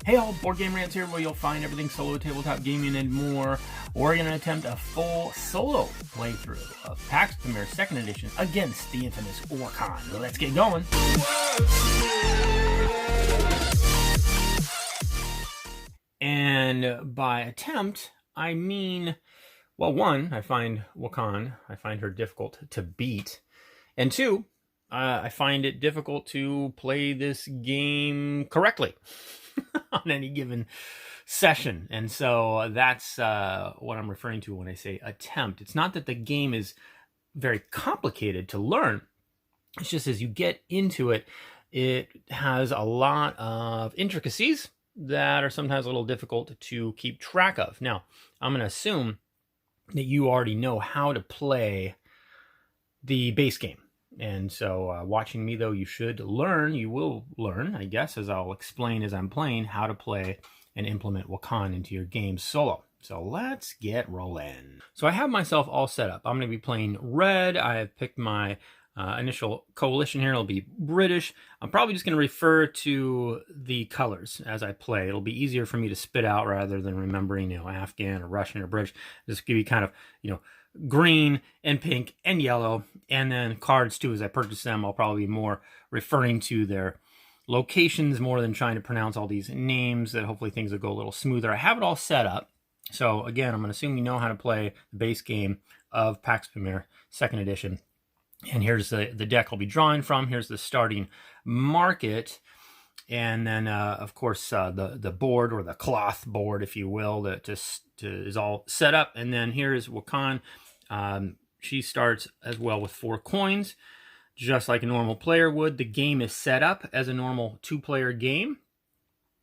Hey all, boardgamerants here, where you'll find everything solo, tabletop gaming, and more. We're going to attempt a full solo playthrough of Pax Pamir 2nd Edition against the infamous Wakhan. Let's get going. And by attempt, I mean, well, one, I find Wakhan, I find her difficult to beat. And two, I find it difficult to play this game correctly on any given session. And so that's what I'm referring to when I say attempt. It's not that the game is very complicated to learn. It's just as you get into it, it has a lot of intricacies that are sometimes a little difficult to keep track of. Now, I'm going to assume that you already know how to play the base game. And so watching me, though, you will learn, I guess, as I'll explain as I'm playing, how to play and implement Wakhan into your game solo. So let's get rolling. So I have myself all set up. I'm going to be playing red. I have picked my initial coalition here. It'll be British. I'm probably just going to refer to the colors as I play. It'll be easier for me to spit out rather than remembering, Afghan or Russian or British. Just give you kind of, green and pink and yellow, and then cards too. As I purchase them, I'll probably be more referring to their locations more than trying to pronounce all these names, that hopefully things will go a little smoother. I have it all set up. So again, I'm going to assume you know how to play the base game of Pax Pamir 2nd Edition. And here's the deck I'll be drawing from. Here's the starting market. And then, of course, the board, or the cloth board, if you will, that is all set up. And then here is Wakhan. She starts as well with 4 coins, just like a normal player would. The game is set up as a normal 2-player game.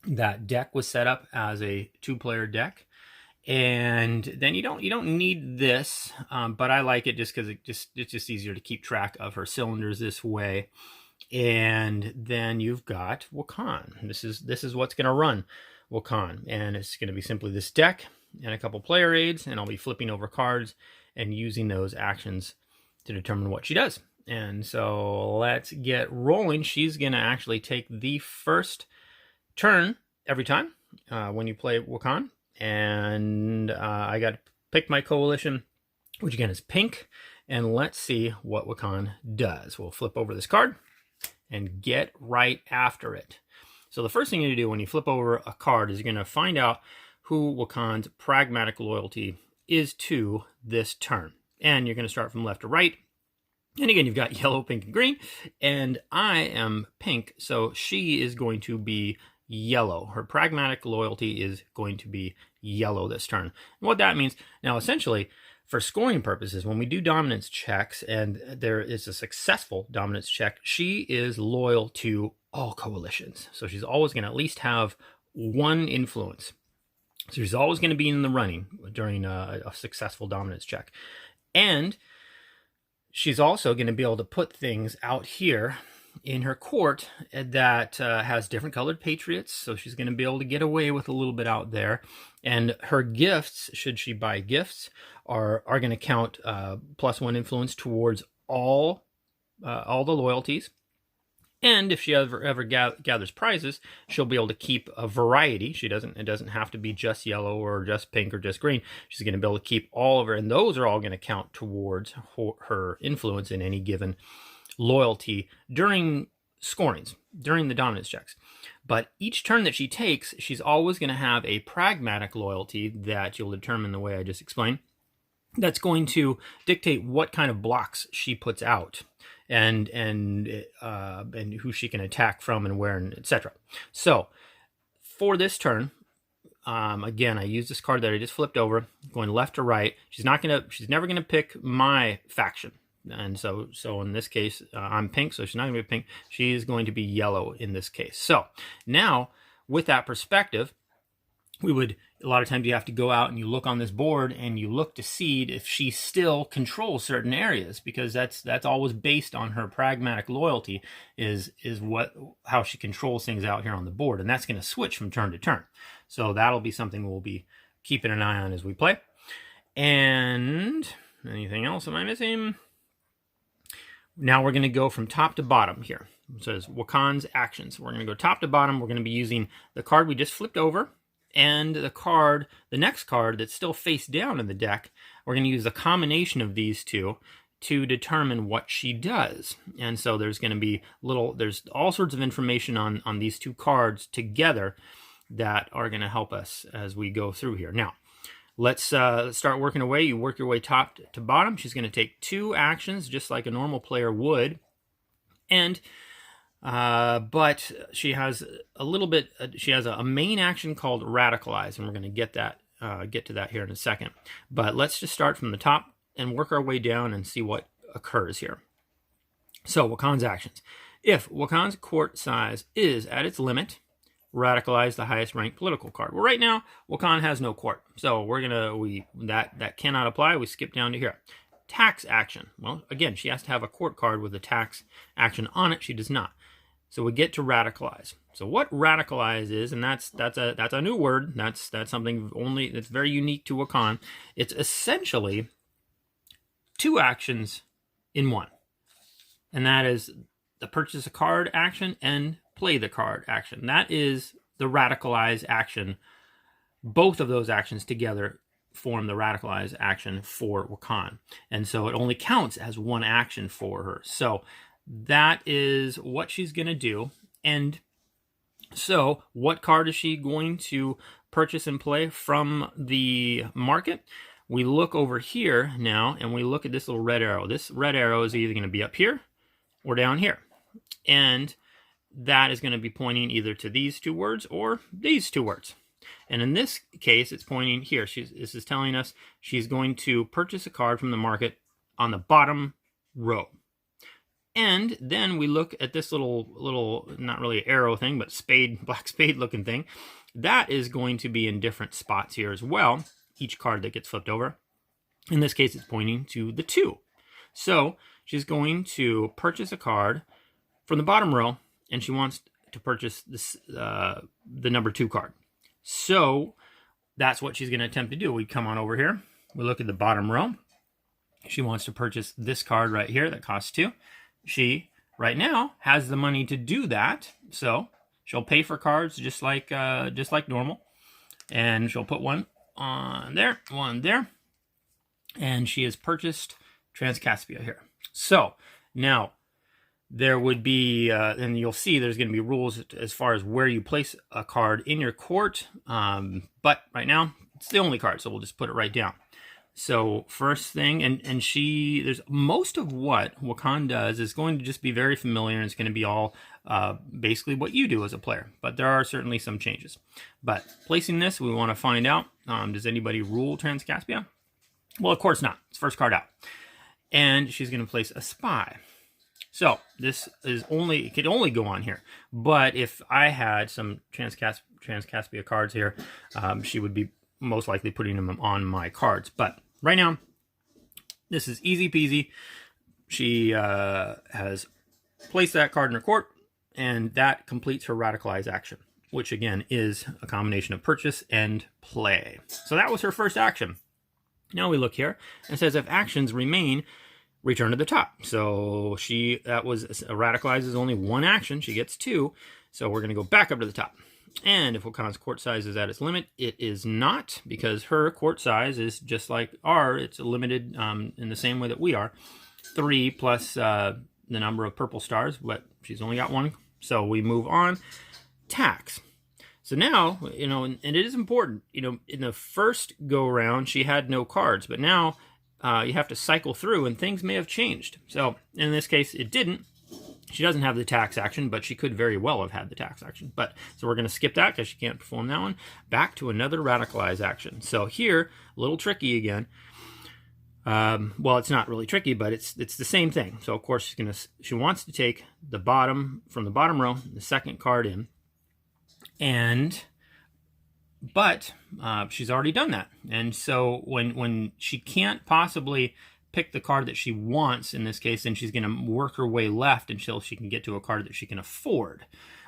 That deck was set up as a 2-player deck. And then you don't need this, but I like it just because it's just easier to keep track of her cylinders this way. And then you've got Wakhan. This is what's going to run Wakhan, and it's going to be simply this deck and a couple player aids, and I'll be flipping over cards and using those actions to determine what she does. And so let's get rolling. She's going to actually take the first turn every time when you play Wakhan. And I got to pick my coalition, which again is pink. And let's see what Wakhan does. We'll flip over this card and get right after it. So the first thing you do when you flip over a card is you're going to find out who Wakhan's pragmatic loyalty is to this turn. And you're going to start from left to right. And again, you've got yellow, pink, and green. And I am pink, so she is going to be yellow. Her pragmatic loyalty is going to be yellow this turn. And what that means, now essentially, for scoring purposes, when we do dominance checks and there is a successful dominance check, she is loyal to all coalitions. So she's always going to at least have one influence. So she's always going to be in the running during a successful dominance check. And she's also going to be able to put things out here in her court that has different colored patriots. So she's going to be able to get away with a little bit out there. And her gifts, should she buy gifts, are going to count +1 influence towards all the loyalties. And if she ever gathers prizes, she'll be able to keep a variety. It doesn't have to be just yellow or just pink or just green. She's going to be able to keep all of her, and those are all going to count towards her influence in any given loyalty during scorings, during the dominance checks. But each turn that she takes, she's always going to have a pragmatic loyalty that you'll determine the way I just explained. That's going to dictate what kind of blocks she puts out, and who she can attack from and where, and etc. So for this turn, again, I use this card that I just flipped over, going left to right. She's never gonna pick my faction. And so in this case, I'm pink, so she's not going to be pink. She's going to be yellow in this case. So now, with that perspective, a lot of times you have to go out and you look on this board and you look to see if she still controls certain areas, because that's always based on her pragmatic loyalty is how she controls things out here on the board. And that's going to switch from turn to turn. So that'll be something we'll be keeping an eye on as we play. And anything else am I missing? Now we're going to go from top to bottom here. It says Wakhan's actions. We're going to go top to bottom. We're going to be using the card we just flipped over and the next card that's still face down in the deck. We're going to use a combination of these two to determine what she does. And so there's going to be there's all sorts of information on these two cards together that are going to help us as we go through here. Now, let's start working away. You work your way top to bottom. She's going to take 2 actions just like a normal player would. And but she has she has a main action called radicalize, and we're going to get to that here in a second. But let's just start from the top and work our way down and see what occurs here. So Wakhan's actions. If Wakhan's court size is at its limit, radicalize the highest ranked political card. Well, right now Wakhan has no court, so that cannot apply. We skip down to here. Tax action. Well, again, she has to have a court card with a tax action on it. She does not. So we get to radicalize. So what radicalize is, and that's a new word. That's something that's very unique to Wakhan. It's essentially 2 actions in one, and that is the purchase a card action and play the card action. That is the radicalize action. Both of those actions together form the radicalize action for Wakhan, and so it only counts as 1 action for her. So that is what she's going to do. And so what card is she going to purchase and play from the market? We look over here now, and we look at this little red arrow. This red arrow is either going to be up here or down here. And that is going to be pointing either to these 2 words or these 2 words. And in this case, it's pointing here. This is telling us she's going to purchase a card from the market on the bottom row. And then we look at this little, not really an arrow thing, but black spade looking thing. That is going to be in different spots here as well. Each card that gets flipped over. In this case, it's pointing to the 2. So she's going to purchase a card from the bottom row, and she wants to purchase this, the number 2 card. So that's what she's going to attempt to do. We come on over here. We look at the bottom row. She wants to purchase this card right here that costs 2. She, right now, has the money to do that. So she'll pay for cards just like normal. And she'll put 1 on there, 1 there. And she has purchased Transcaspia here. So now there would be, and you'll see there's going to be rules as far as where you place a card in your court. But right now, it's the only card, so we'll just put it right down. So first thing, and there's most of what Wakhan does is going to just be very familiar, and it's going to be all basically what you do as a player. But there are certainly some changes. But placing this, we want to find out, does anybody rule Transcaspia? Well, of course not. It's first card out. And she's going to place a spy. So this is it could only go on here. But if I had some Transcaspia cards here, she would be most likely putting them on my cards. But right now, this is easy peasy. She has placed that card in her court, and that completes her radicalize action, which again is a combination of purchase and play. So that was her first action. Now we look here, and it says if actions remain, return to the top. So radicalize is only 1 action. She gets 2. So we're going to go back up to the top. And if Wakhan's court size is at its limit, it is not, because her court size is just like it's limited in the same way that we are. 3 plus the number of purple stars, but she's only got 1. So we move on. Tax. So now, and it is important, in the first go around, she had no cards, but now you have to cycle through and things may have changed. So in this case, it didn't. She doesn't have the tax action, but she could very well have had the tax action. So we're going to skip that because she can't perform that one. Back to another radicalize action. So here, a little tricky again. Well, it's not really tricky, but it's the same thing. So of course she wants to take the bottom from the bottom row, the second card in, but she's already done that. And so when she can't possibly pick the card that she wants in this case, then she's going to work her way left until she can get to a card that she can afford.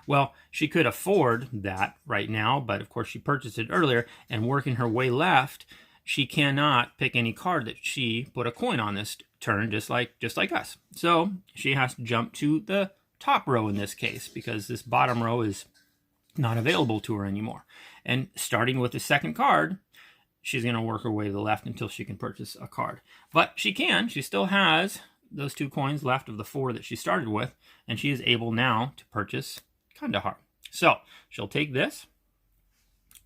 Well, she could afford that right now, but of course she purchased it earlier, and working her way left, she cannot pick any card that she put a coin on this turn, just like us. So she has to jump to the top row in this case, because this bottom row is not available to her anymore. And starting with the second card, she's going to work her way to the left until she can purchase a card. But she still has those 2 coins left of the 4 that she started with, and she is able now to purchase Kandahar. So she'll take this,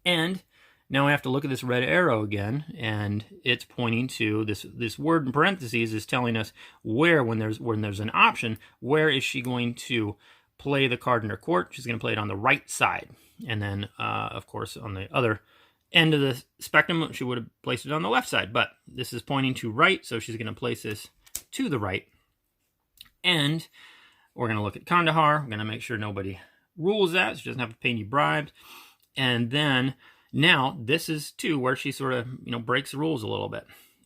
and now we have to look at this red arrow again, and it's pointing to this word in parentheses is telling us where, when there's an option, where is she going to play the card in her court. She's going to play it on the right side, and then of course on the other end of the spectrum she would have placed it on the left side, but this is pointing to right, so she's going to place this to the right. And we're going to look at Kandahar. We're going to make sure nobody rules that, so she doesn't have to pay any bribes. And then now this is too where she sort of breaks the rules a little bit.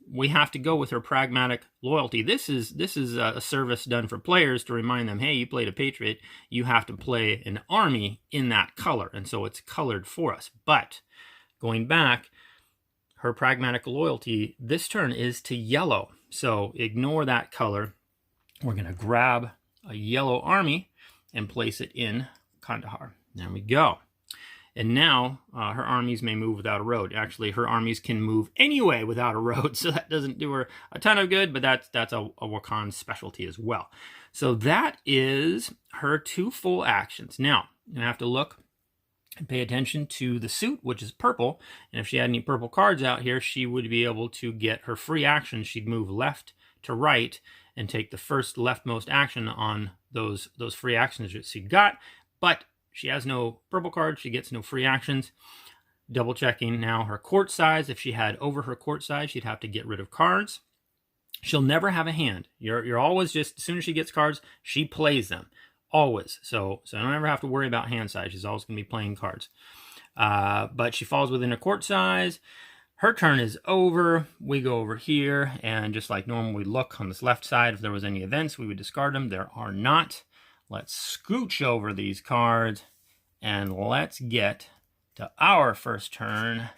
We have to go with her pragmatic loyalty. This is a service done for players to remind them, hey, you played a patriot, you have to play an army in that color, and so it's colored for us. But going back, her pragmatic loyalty this turn is to yellow. So ignore that color. We're going to grab a yellow army and place it in Kandahar. There we go. And now her armies may move without a road. Actually, her armies can move anyway without a road, so that doesn't do her a ton of good, but that's a Wakhan specialty as well. So that is her 2 full actions. Now, you have to look and pay attention to the suit, which is purple. And if she had any purple cards out here, she would be able to get her free action. She'd move left to right and take the first leftmost action on those free actions that she got. But she has no purple cards. She gets no free actions. Double checking now her court size. If she had over her court size, she'd have to get rid of cards. She'll never have a hand. You're always just, as soon as she gets cards, she plays them. Always. So I don't ever have to worry about hand size. She's always going to be playing cards. But she falls within her court size. Her turn is over. We go over here, and just like normal, we look on this left side. If there was any events, we would discard them. There are not. Let's scooch over these cards, and let's get to our first turn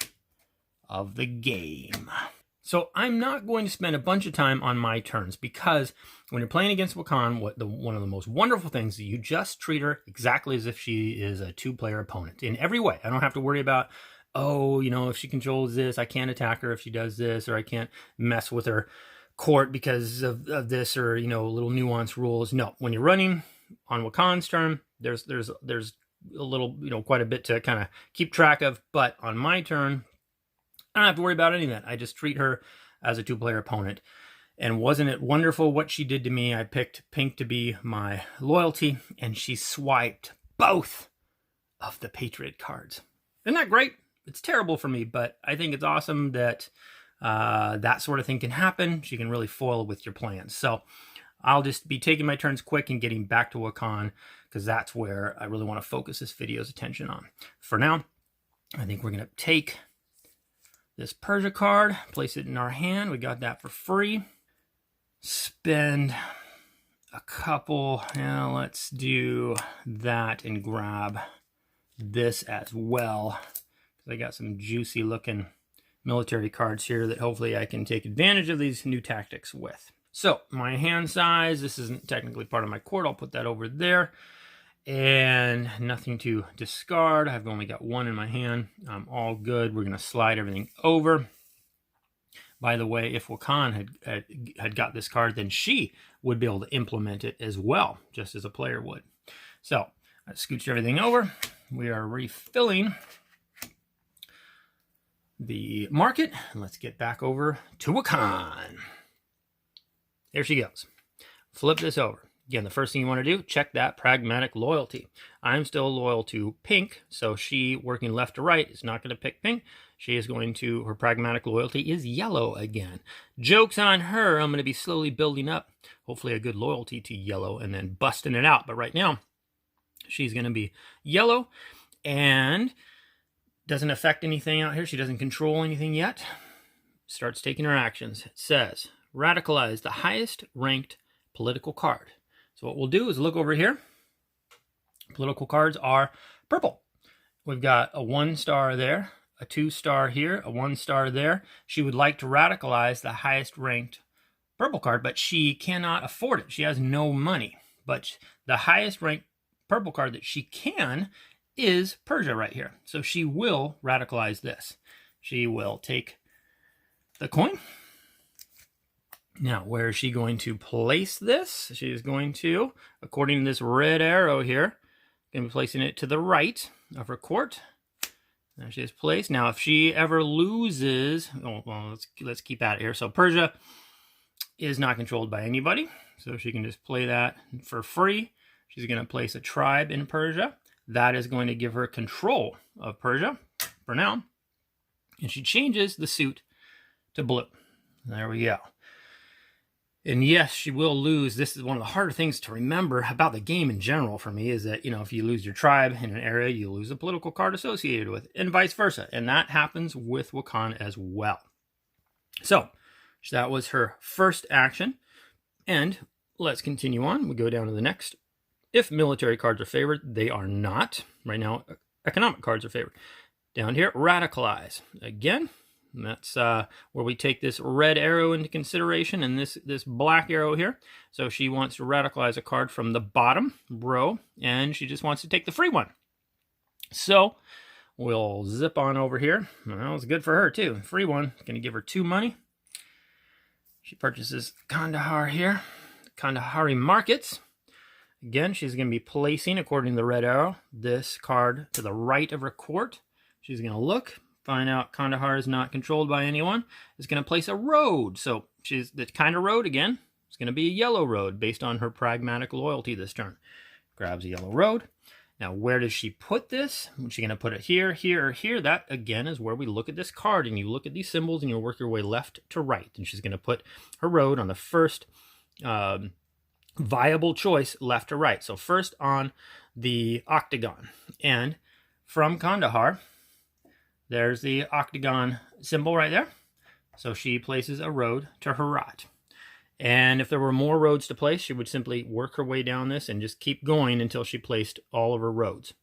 of the game. So I'm not going to spend a bunch of time on my turns, because when you're playing against Wakhan, one of the most wonderful things is you just treat her exactly as if she is a 2-player opponent in every way. I don't have to worry about, oh, if she controls this, I can't attack her if she does this, or I can't mess with her court because of this, or little nuanced rules. No, when you're running on Wakhan's turn, there's a little, quite a bit to kind of keep track of. But on my turn, I don't have to worry about any of that. I just treat her as a 2-player opponent. And wasn't it wonderful what she did to me? I picked pink to be my loyalty, and she swiped both of the Patriot cards. Isn't that great? It's terrible for me, but I think it's awesome that that sort of thing can happen. She can really foil with your plans. So I'll just be taking my turns quick and getting back to Wakhan, because that's where I really want to focus this video's attention on. For now, I think we're going to take this Persia card, place it in our hand. We got that for free. Spend a couple, let's do that and grab this as well, because I got some juicy looking military cards here that hopefully I can take advantage of these new tactics with. So my hand size, this isn't technically part of my court. I'll put that over there. And nothing to discard. I've only got 1 in my hand. I'm all good. We're going to slide everything over. By the way, if Wakhan had got this card, then she would be able to implement it as well, just as a player would. So I scooch everything over. We are refilling the market. And let's get back over to Wakhan. There she goes. Flip this over. Again, the first thing you want to do, check that pragmatic loyalty. I'm still loyal to pink, so she, working left to right, is not going to pick pink. She is going to, her pragmatic loyalty is yellow again. Joke's on her. I'm going to be slowly building up, hopefully a good loyalty to yellow, and then busting it out. But right now, she's going to be yellow, and doesn't affect anything out here. She doesn't control anything yet. Starts taking her actions. It says, radicalize the highest ranked political card. So what we'll do is look over here. Political cards are purple. We've got a 1-star there, a 2-star here, a 1-star there. She would like to radicalize the highest ranked purple card, but she cannot afford it. She has no money. But the highest ranked purple card that she can is Persia right here. So she will radicalize this. She will take the coin. Now, where is she going to place this? She is going to, according to this red arrow here, going to be placing it to the right of her court. There she is placed. Now, if she ever loses, well, let's keep at it here. So Persia is not controlled by anybody, so she can just play that for free. She's going to place a tribe in Persia. That is going to give her control of Persia for now. And she changes the suit to blue. There we go. And yes, she will lose. This is one of the harder things to remember about the game in general for me, is that, you know, if you lose your tribe in an area, you lose a political card associated with it, and vice versa. And that happens with Wakhan as well. So that was her first action. And let's continue on. We go down to the next. If military cards are favored, they are not. Right now, economic cards are favored. Down here, radicalize. Again, that's where we take this red arrow into consideration and this black arrow here. So she wants to radicalize a card from the bottom row, and she just wants to take the free one. So we'll zip on over here. Well, it's good for her too. Free one, going to give her 2 money. She purchases Kandahar here, Kandahari markets. Again, she's going to be placing, according to the red arrow, this card to the right of her court. She's going to look, find out Kandahar is not controlled by anyone. Is going to place a road. So she's the kind of road, again, it's going to be a yellow road based on her pragmatic loyalty this turn. Grabs a yellow road. Now, where does she put this? Is she going to put it here, here, or here? That, again, is where we look at this card, and you look at these symbols, and you work your way left to right. And she's going to put her road on the first viable choice, left to right. So first on the octagon. And from Kandahar, there's the octagon symbol right there. So she places a road to Herat. And if there were more roads to place, she would simply work her way down this and just keep going until she placed all of her roads.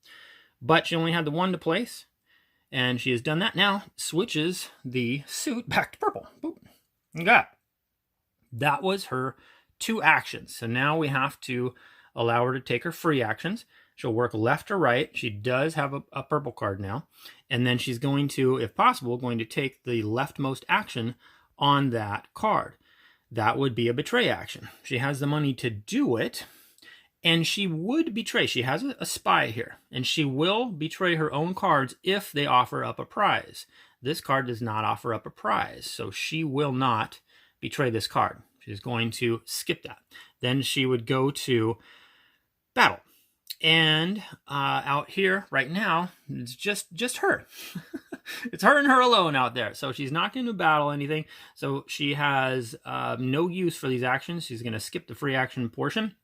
But she only had the one to place, and she has done that. Now switches the suit back to purple. Boop. Okay. That was her 2 actions. So now we have to allow her to take her free actions. She'll work left to right. She does have a purple card now. And then she's going to, if possible, going to take the leftmost action on that card. That would be a betray action. She has the money to do it, and she would betray. She has a spy here, and she will betray her own cards if they offer up a prize. This card does not offer up a prize, so she will not betray this card. She's going to skip that. Then she would go to battle. And out here right now, it's just her. It's her and her alone out there. So she's not going to battle anything. So she has no use for these actions. She's going to skip the free action portion.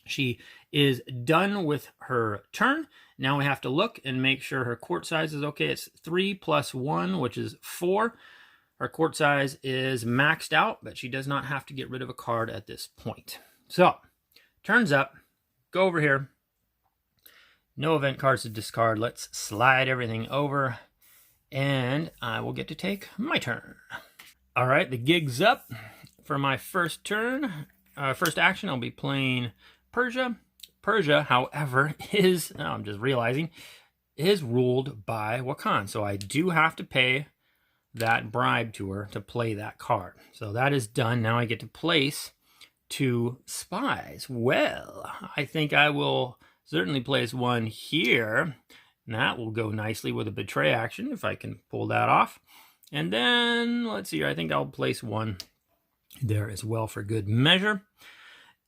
She is done with her turn. Now we have to look and make sure her court size is okay. It's 3 plus 1, which is 4. Her court size is maxed out, but she does not have to get rid of a card at this point. So, turns up. Go over here. No event cards to discard. Let's slide everything over, and I will get to take my turn. All right, the gig's up. For my first turn, first action, I'll be playing Persia. Persia, however, is, now I'm just realizing, is ruled by Wakhan. So I do have to pay that bribe to her to play that card. So that is done. Now I get to place 2 spies. Well, I think I will certainly place one here. And that will go nicely with a betray action if I can pull that off. And then, let's see here, I think I'll place one there as well for good measure.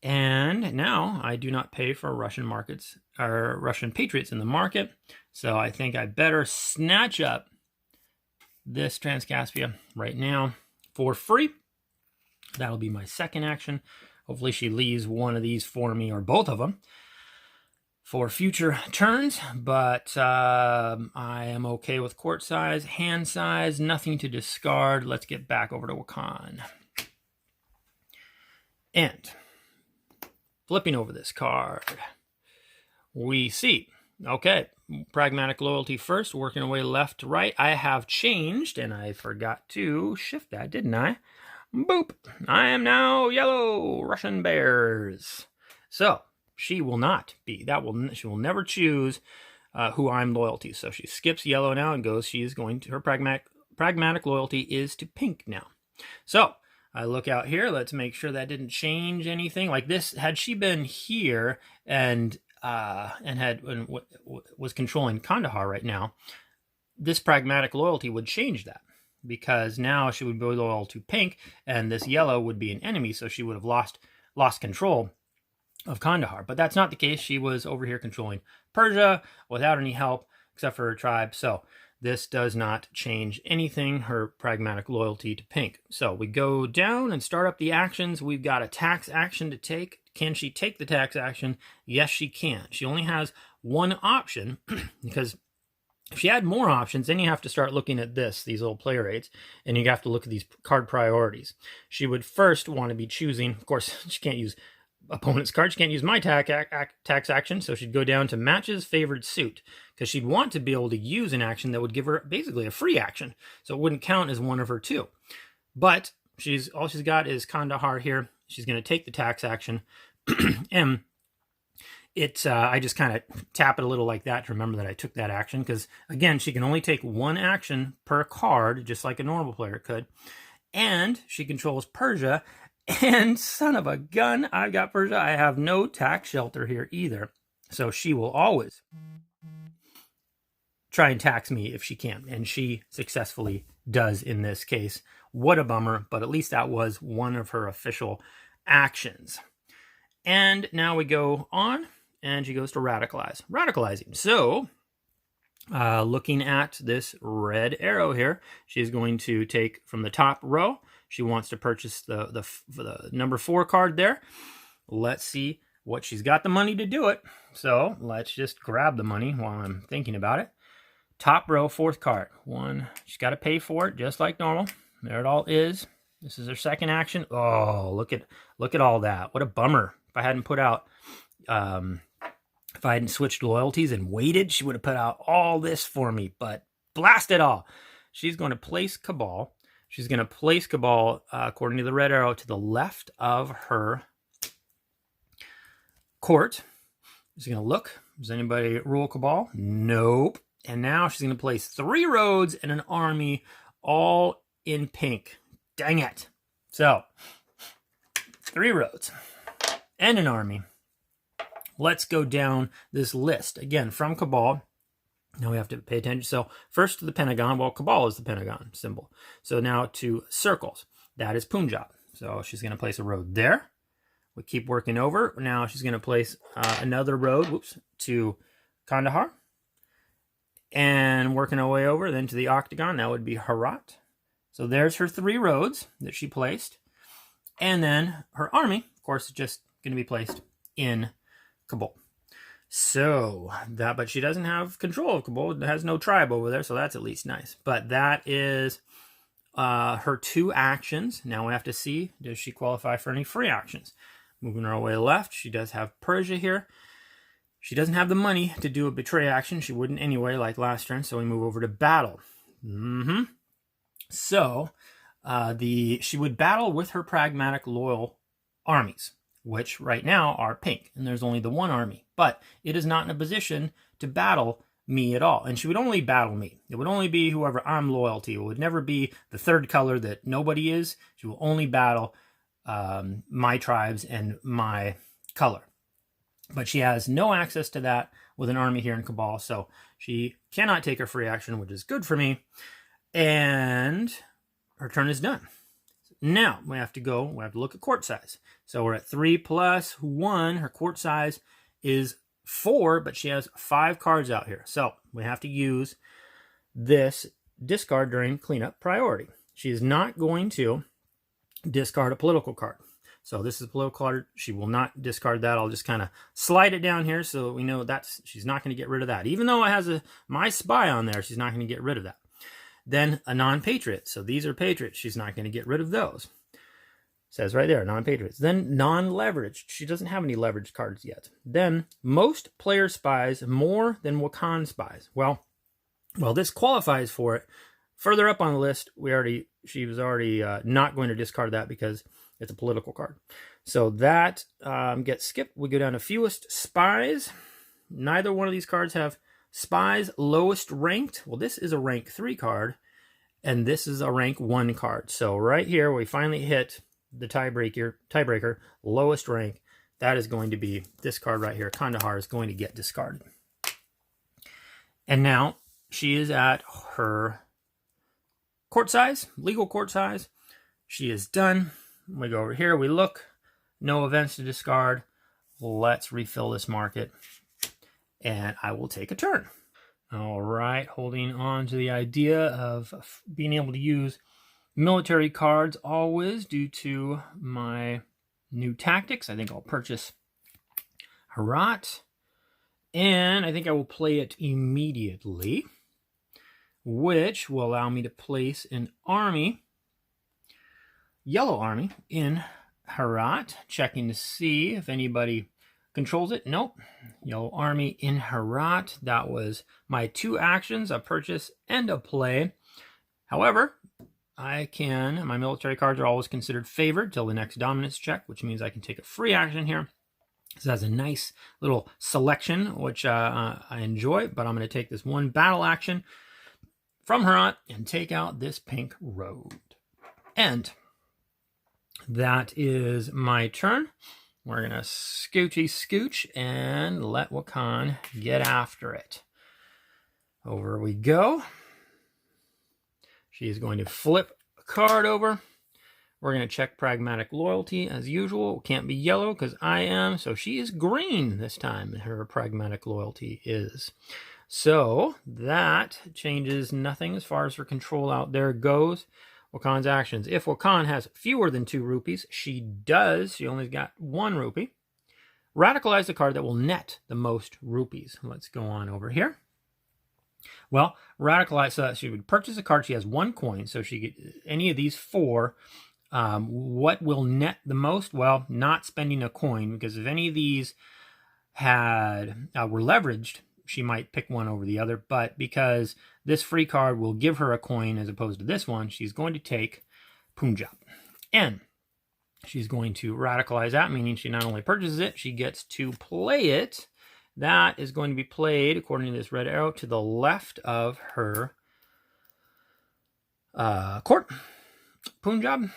And now I do not pay for Russian markets or Russian patriots in the market. So I think I better snatch up this Transcaspia right now for free. That'll be my second action. Hopefully she leaves one of these for me, or both of them, for future turns. But I am okay with court size, hand size, nothing to discard. Let's get back over to Wakhan. And flipping over this card, we see, okay, pragmatic loyalty first, working away left to right. I have changed, and I forgot to shift that, didn't I? Boop. I am now yellow Russian bears. So she will not be. She will never choose who I'm loyal to. So she skips yellow now and goes, she is going to, her pragmatic loyalty is to pink now. So I look out here. Let's make sure that didn't change anything. Like this, had she been here and was controlling Kandahar right now, this pragmatic loyalty would change that, because now she would be loyal to pink, and this yellow would be an enemy, so she would have lost control of Kandahar. But that's not the case. She was over here controlling Persia without any help except for her tribe. So this does not change anything, her pragmatic loyalty to pink. So we go down and start up the actions. We've got a tax action to take. Can she take the tax action? Yes, she can. She only has one option, because if she had more options, then you have to start looking at these little player aids, and you have to look at these card priorities. She would first want to be choosing, of course, she can't use opponent's card. She can't use my tax action, so she'd go down to matches favored suit, because she'd want to be able to use an action that would give her basically a free action, so it wouldn't count as one of her two. But all she's got is Kandahar here. She's going to take the tax action, and I just kind of tap it a little like that to remember that I took that action, because again, she can only take one action per card, just like a normal player could. And she controls Persia, and son of a gun, I've got Persia. I have no tax shelter here either, so she will always try and tax me if she can, and she successfully does in this case. What a bummer, but at least that was one of her official actions. And now we go on, and she goes to radicalizing. So looking at this red arrow here, she's going to take from the top row. She wants to purchase the number 4 card there. Let's see what she's got the money to do it. So let's just grab the money while I'm thinking about it. Top row, 4th card. She's got to pay for it just like normal. There it all is. This is her second action. Oh, look at all that. What a bummer. If I hadn't put out, if I hadn't switched loyalties and waited, she would have put out all this for me. But blast it all. She's going to place Cabal. She's going to place Cabal, according to the red arrow, to the left of her court. She's going to look. Does anybody rule Cabal? Nope. And now she's going to place 3 roads and an army, all in pink. Dang it. So, 3 roads and an army. Let's go down this list. Again, from Cabal. Now we have to pay attention. So first to the Pentagon. Well, Cabal is the Pentagon symbol. So now to circles. That is Punjab. So she's going to place a road there. We keep working over. Now she's going to place another road, to Kandahar. And working our way over then to the octagon. That would be Herat. So there's her 3 roads that she placed. And then her army, of course, is just going to be placed in Kabul. So but she doesn't have control of Kabul. It has no tribe over there, so that's at least nice. But that is her 2 actions. Now we have to see, does she qualify for any free actions? Moving her way left, she does have Persia here. She doesn't have the money to do a betray action. She wouldn't anyway, like last turn. So we move over to battle. So she would battle with her pragmatic loyal armies, which right now are pink, and there's only the 1 army. But it is not in a position to battle me at all. And she would only battle me. It would only be whoever I'm loyal to. It would never be the 3rd color that nobody is. She will only battle my tribes and my color. But she has no access to that with an army here in Cabal, so she cannot take her free action, which is good for me. And her turn is done. Now, we have to look at court size. So we're at 3 plus 1. Her court size is 4, but she has 5 cards out here. So we have to use this discard during cleanup priority. She is not going to discard a political card. So this is a political card. She will not discard that. I'll just kind of slide it down here so we know she's not going to get rid of that. Even though it has my spy on there, she's not going to get rid of that. Then a non-patriot. So these are patriots. She's not going to get rid of those. Says right there, non-patriots. Then non-leveraged. She doesn't have any leveraged cards yet. Then most player spies more than Wakhan spies. Well, this qualifies for it. Further up on the list, she was already not going to discard that because it's a political card. So that gets skipped. We go down to fewest spies. Neither one of these cards have spies. Lowest ranked. Well, this is a rank 3 card, and this is a rank 1 card. So right here, we finally hit the tiebreaker, lowest rank. That is going to be this card right here. Kandahar is going to get discarded. And now she is at her court size, legal court size. She is done. We go over here, we look, no events to discard. Let's refill this market, and I will take a turn. All right, holding on to the idea of being able to use military cards always due to my new tactics. I think I'll purchase Herat, and I think I will play it immediately, which will allow me to place an army, yellow army, in Herat, checking to see if anybody controls it. Nope. Yellow army in Herat. That was my 2 actions, a purchase and a play. However, my military cards are always considered favored till the next dominance check, which means I can take a free action here. So that's a nice little selection, which I enjoy, but I'm going to take this 1 battle action from Herat and take out this pink road. And that is my turn. We're going to scoochy scooch and let Wakhan get after it. Over we go. She is going to flip a card over. We're going to check pragmatic loyalty as usual. Can't be yellow because I am. So she is green this time. Her pragmatic loyalty is. So that changes nothing as far as her control out there goes. Wakhan's actions. If Wakhan has fewer than 2 rupees, she does. She only got 1 rupee. Radicalize the card that will net the most rupees. Let's go on over here. Well, radicalize, so that she would purchase a card. She has 1 coin, so she get any of these 4. What will net the most? Well, not spending a coin, because if any of these were leveraged, she might pick one over the other. But because this free card will give her a coin as opposed to this one, she's going to take Punjab. And she's going to radicalize that, meaning she not only purchases it, she gets to play it. That is going to be played, according to this red arrow, to the left of her court. Punjab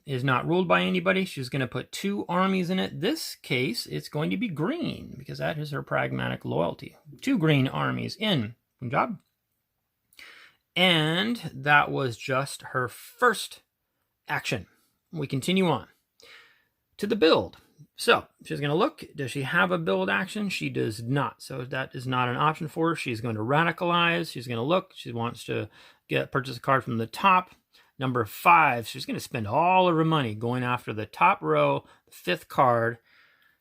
is not ruled by anybody. She's going to put 2 armies in it. This case, it's going to be green, because that is her pragmatic loyalty. 2 green armies in Punjab. And that was just her first action. We continue on to the build. So she's going to look. Does she have a build action? She does not. So that is not an option for her. She's going to radicalize. She's going to look. She wants to purchase a card from the top. Number 5, she's going to spend all of her money going after the top row, the 5th card.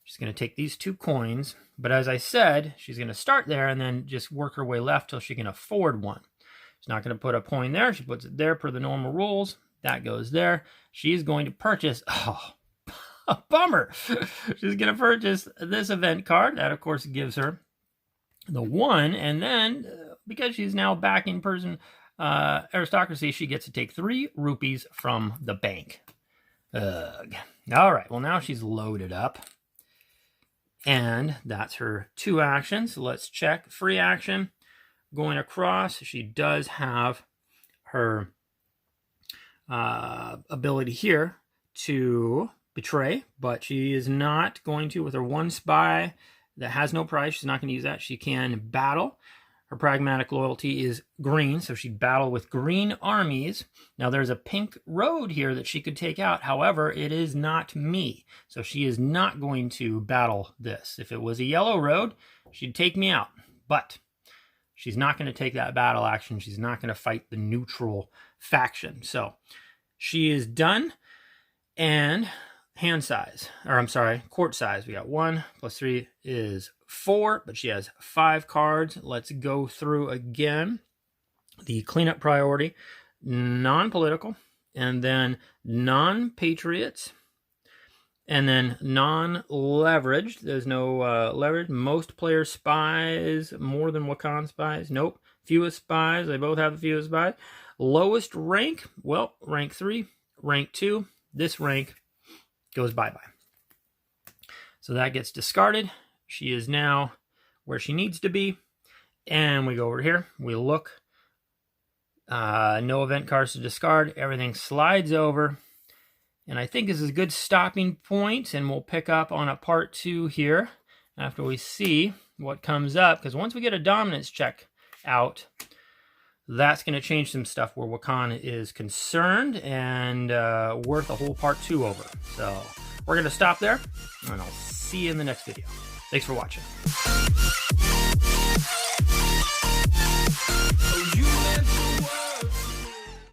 She's going to take these 2 coins. But as I said, she's going to start there and then just work her way left till she can afford one. She's not going to put a point there. She puts it there per the normal rules. That goes there. She's going to purchase... Oh, a bummer. She's going to purchase this event card. That, of course, gives her the 1. And then, because she's now back in person aristocracy, she gets to take 3 rupees from the bank. Ugh. All right. Well, now she's loaded up. And that's her 2 actions. Let's check. Free action. Going across, she does have her ability here to betray, but she is not going to, with her 1 spy that has no price, she's not going to use that. She can battle. Her pragmatic loyalty is green, so she'd battle with green armies. Now there's a pink road here that she could take out. However, it is not me, so she is not going to battle this. If it was a yellow road, she'd take me out, but she's not going to take that battle action. She's not going to fight the neutral faction. So she is done. And hand size, or I'm sorry, court size. We got 1 plus 3 is 4, but she has 5 cards. Let's go through again. The cleanup priority, non-political, and then non-patriots, and then non-leveraged. There's no leverage. Most player spies, more than Wakhan spies. Nope. Fewest spies. They both have the fewest spies. Lowest rank, well, rank 3, rank 2. This rank goes bye-bye. So that gets discarded. She is now where she needs to be. And we go over here. We look. No event cards to discard. Everything slides over. And I think this is a good stopping point. And we'll pick up on a part 2 here after we see what comes up. Because once we get a dominance check out, that's going to change some stuff where Wakhan is concerned and worth a whole part 2 over. So we're going to stop there, and I'll see you in the next video. Thanks for watching. Oh, you meant the world.